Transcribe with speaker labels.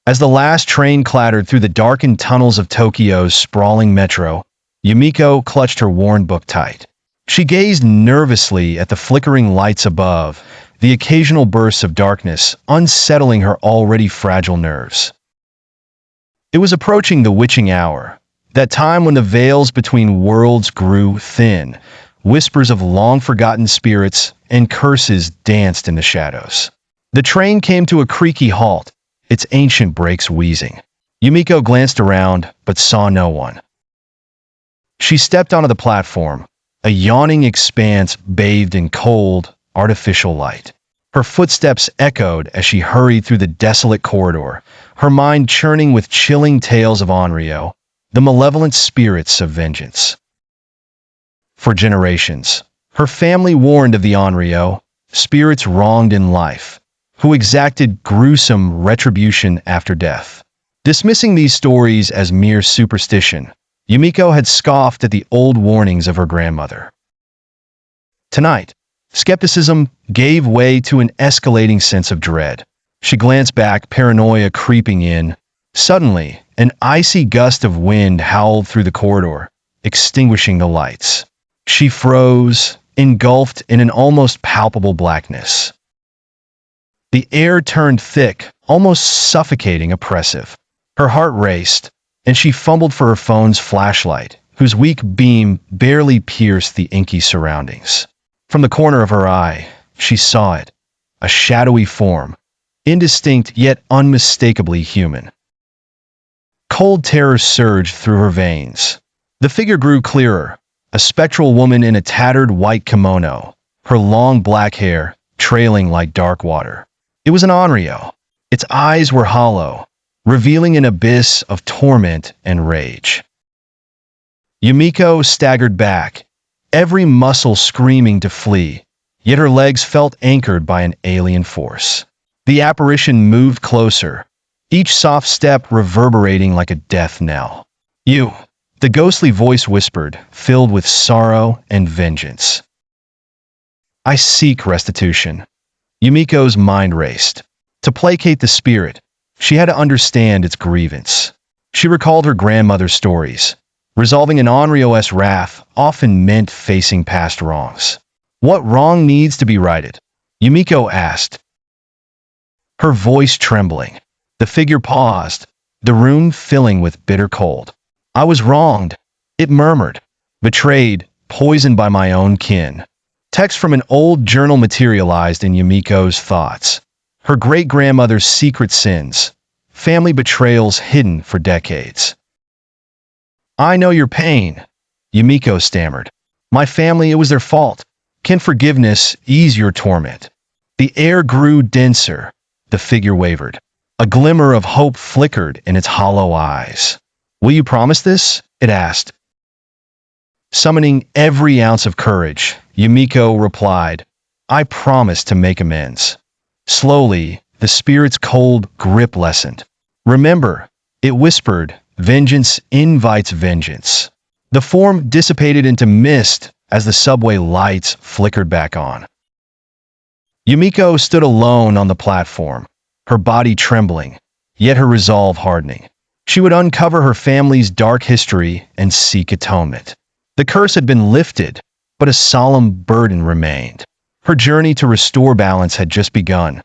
Speaker 1: As the last train clattered through the darkened tunnels of Tokyo's sprawling metro, Yumeko clutched her worn book tight. She gazed nervously at the flickering lights above, the occasional bursts of darkness unsettling her already fragile nerves. It was approaching the witching hour, that time when the veils between worlds grew thin, whispers of long-forgotten spirits and curses danced in the shadows. The train came to a creaky halt, its ancient brakes wheezing. Yumeko glanced around, but saw no one. She stepped onto the platform, a yawning expanse bathed in cold, artificial light. Her footsteps echoed as she hurried through the desolate corridor, her mind churning with chilling tales of onryō, the malevolent spirits of vengeance. For generations, her family warned of the onryō, spirits wronged in life, who exacted gruesome retribution after death. Dismissing these stories as mere superstition, Yumeko had scoffed at the old warnings of her grandmother. Tonight, skepticism gave way to an escalating sense of dread. She glanced back, paranoia creeping in. Suddenly, an icy gust of wind howled through the corridor, extinguishing the lights. She froze, engulfed in an almost palpable blackness. The air turned thick, almost suffocating oppressive. Her heart raced, and she fumbled for her phone's flashlight, whose weak beam barely pierced the inky surroundings. From the corner of her eye, she saw it, a shadowy form, indistinct yet unmistakably human. Cold terror surged through her veins. The figure grew clearer, a spectral woman in a tattered white kimono, her long black hair trailing like dark water. It was an onryō. Its eyes were hollow, revealing an abyss of torment and rage. Yumeko staggered back, every muscle screaming to flee, yet her legs felt anchored by an alien force. The apparition moved closer, each soft step reverberating like a death knell. "You," the ghostly voice whispered, filled with sorrow and vengeance. "I seek restitution." Yumeko's mind raced. To placate the spirit, she had to understand its grievance. She recalled her grandmother's stories. Resolving an onryō's wrath often meant facing past wrongs. "What wrong needs to be righted?" Yumeko asked, her voice trembling. The figure paused, the room filling with bitter cold. "I was wronged," it murmured. "Betrayed, poisoned by my own kin." Text from an old journal materialized in Yumeko's thoughts. Her great-grandmother's secret sins, family betrayals hidden for decades. "I know your pain," Yumeko stammered. "My family, it was their fault. Can forgiveness ease your torment?" The air grew denser, the figure wavered. A glimmer of hope flickered in its hollow eyes. "Will you promise this?" it asked. Summoning every ounce of courage, Yumeko replied, "I promise to make amends." Slowly, the spirit's cold grip lessened. "Remember," it whispered, "vengeance invites vengeance." The form dissipated into mist as the subway lights flickered back on. Yumeko stood alone on the platform, her body trembling, yet her resolve hardening. She would uncover her family's dark history and seek atonement. The curse had been lifted, but a solemn burden remained. Her journey to restore balance had just begun.